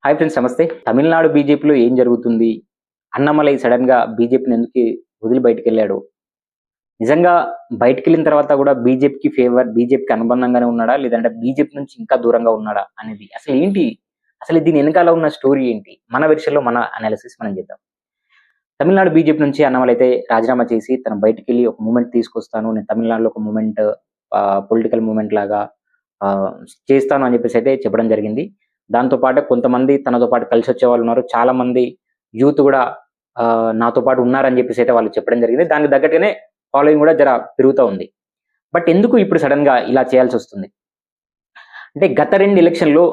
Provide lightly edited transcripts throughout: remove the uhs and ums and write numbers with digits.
Hi friends, నమస్తే. తమిళనాడు బీజేపీలో ఏం జరుగుతుంది? అన్నమలై సడన్‌గా బీజేపీని ఎందుకు వదిలి బయటికెళ్ళాడు? నిజంగా బయటికెళ్ళిన తర్వాత కూడా బీజేపీకి అనుబంధంగానే ఉన్నాడా? లేదంటే బీజేపీ నుంచి ఇంకా దూరంగా ఉన్నాడా? అనేది అసలేంటి? అసలు దీని ఎనకాల ఉన్న స్టోరీ ఏంటి? మన వెర్షన్‌లో మన అనాలిసిస్ మనం చేద్దాం. తమిళనాడు బీజేపీ నుంచి అన్నమలై అయితే రాజీనామా చేసి తను బయటికెళ్ళి ఒక మూవ్‌మెంట్ తీసుకొస్తాను. నేను తమిళనాడులో ఒక మూవ్‌మెంట్ పొలిటికల్ మూవ్‌మెంట్ లాగా ఆహ్, చేస్తాను అని చెప్పేసి అయితే చెప్పడం జరిగింది. దాంతో పాటు కొంతమంది తనతో పాటు కలిసొచ్చే వాళ్ళున్నారు. చాలామంది యూత్ గూడా నాతో పాటు ఉన్నారని జెప్పేసి అయితే వాళ్ళు చెప్పడం జరిగింది. దానికి తగ్గట్టుగానే ఫాలోయింగ్ గూడా పెరుగుతా ఉంది. బట్ ఎందుకు ఇప్పుడు సడెన్‌గా ఇలా చేయాల్సొస్తుంది? అంటే గత 2 ఎలక్షన్‌లో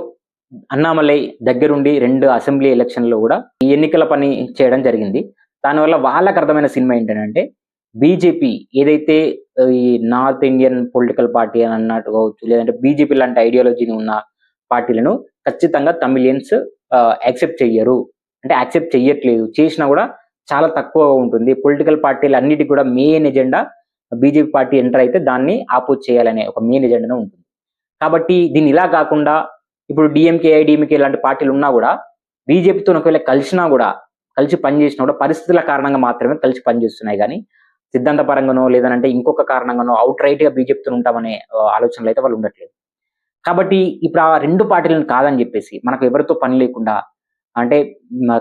అన్నామలై దగ్గరుండి 2 అసెంబ్లీ ఎలక్షన్‌లో గూడా ఈ ఎన్నికల పని చేయడం జరిగింది. దానివల్ల వాళ్ళకర్థమైన సినిమా ఏంటనంటే, బీజేపీ ఏదైతే ఈ నార్త్ ఇండియన్ పొలిటికల్ పార్టీ అని అన్నట్టు కావచ్చు, లేదంటే బీజేపీ లాంటి ఐడియాలజీని ఉన్న పార్టీలను ఖచ్చితంగా తమిళియన్స్ యాక్సెప్ట్ చెయ్యరు. అంటే యాక్సెప్ట్ చెయ్యట్లేదు. చేసినా గూడా చాలా తక్కువగా ఉంటుంది. పొలిటికల్ పార్టీలన్నిటికి కూడా main agenda BJP party enter అయితే దాన్ని అపోజ్ చేయాలనే ఒక మెయిన్ ఎజెండానే ఉంటుంది. కాబట్టి దీన్ని ఇలా కాకుండా ఇప్పుడు డీఎంకే, ఐడీఎంకే లాంటి పార్టీలున్నా గూడా బీజేపీతోని ఒకవేళ కలిసినా గూడా, కలిసి పనిచేసినా గూడా పరిస్థితుల కారణంగా మాత్రమే కలిసి పనిచేస్తున్నాయి గానీ, సిద్ధాంత పరంగానో లేదనంటే ఇంకొక కారణంగానో ఔట్‌రైట్‌గా బీజేపీతోని ఉంటామనే ఆలోచనలో అయితే వాళ్ళు ఉండట్లేదు. కాబట్టి ఇప్పుడు ఆ 2 పార్టీలను కాదని జెప్పేసి మనకు ఎవరితో పని లేకుండా అంటే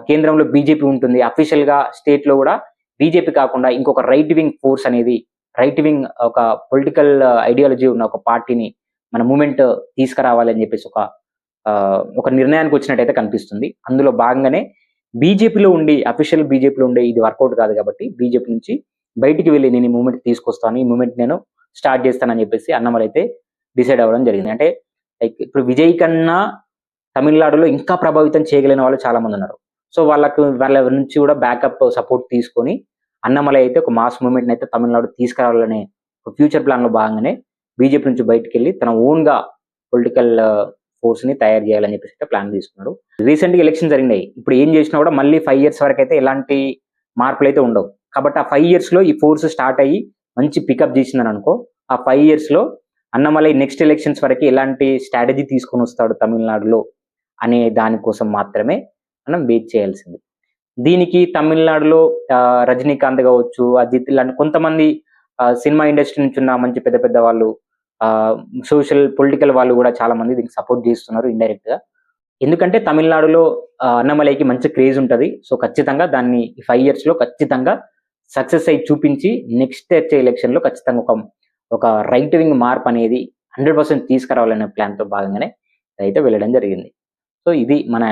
కేంద్రంలో బీజేపీ ఉంటుంది. అఫీషియల్‌గా స్టేట్‌లో గూడా బీజేపీ కాకుండా ఇంకొక రైట్ వింగ్ ఫోర్స్ అనేది రైట్ వింగ్ ఒక పొలిటికల్ ఐడియాలజీ ఉన్న ఒక పార్టీని మన మూవ్‌మెంట్ తీసుకురావాలని జెప్పేసి ఒక నిర్ణయానికొచ్చినట్టయితే కనిపిస్తుంది. అందులో భాగంగానే అఫీషియల్ బీజేపీలో ఉండే ఇది వర్కౌట్ కాదు గాబట్టి బీజేపీ నుంచి బయటికి వెళ్లి నేను ఈ మూవ్‌మెంట్ తీసుకొస్తాను. ఈ మూవ్‌మెంట్ నేను స్టార్ట్ జేస్తానని జెప్పేసి అన్నమలై అయితే డిసైడ్ అవ్వడం జరిగింది. అంటే లైక్ ఇప్పుడు విజయ్ కన్నా తమిళనాడులో ఇంకా ప్రభావితం చేయగలిగిన వాళ్ళు చాలా మందున్నారు. సో, వాళ్ళ నుంచి కూడా బ్యాకప్ సపోర్ట్ తీసుకొని అన్నమలై అయితే ఒక మాస్ మూవ్‌మెంట్‌నయితే తమిళనాడు తీసుకురావాలనే ఒక ఫ్యూచర్ ప్లాన్‌లో భాగంగానే బీజేపీ నుంచి బయటికెళ్ళి తన ఓన్‌గా పొలిటికల్ ఫోర్స్‌ని తయారు చేయాలని చెప్పేసి ప్లాన్ తీసుకున్నాడు. రీసెంట్‌గా ఎలక్షన్ జరిగినాయి. ఇప్పుడు ఏం చేసినా కూడా మళ్ళీ 5 ఇయర్స్ వరకైతే ఎలాంటి మార్పులైతే ఉండవు. కాబట్టి ఆ 5 ఇయర్స్‌లో ఈ ఫోర్స్ స్టార్ట్ అయ్యి మంచి పికప్ చేసిందననుకో, ఆ 5 ఇయర్స్‌లో అన్నమలై నెక్స్ట్ ఎలక్షన్స్ వరకి ఎలాంటి స్ట్రాటజీ తీసుకొనొస్తాడు తమిళనాడులో అనే దాని కోసం మాత్రమే మనం వెయిట్ చేయాల్సింది. దీనికి తమిళనాడులో రజనీకాంత్ గావచ్చు, అజిత్ ఇలాంటి కొంతమంది సినిమా ఇండస్ట్రీ నుంచి ఉన్న మంచి పెద్ద పెద్ద వాళ్ళు ఆహ్, పొలిటికల్ వాళ్ళు గూడా చాలా మంది దీనికి సపోర్ట్ జేస్తున్నారు ఇండైరెక్ట్‌గా. ఎందుకంటే తమిళనాడులో అన్నమలైకి మంచి క్రేజ్ ఉంటది. సో, ఖచ్చితంగా దాన్ని ఈ 5 ఇయర్స్‌లో ఖచ్చితంగా సక్సెస్ అయ్యి చూపించి నెక్స్ట్ వచ్చే ఎలక్షన్‌లో ఖచ్చితంగా ఒక రైట్ వింగ్ మార్పనేది 100% తీసుకురావాలనే ప్లాన్‌తో భాగంగానే అయితే వెళ్ళడం జరిగింది. సో, ఇది మన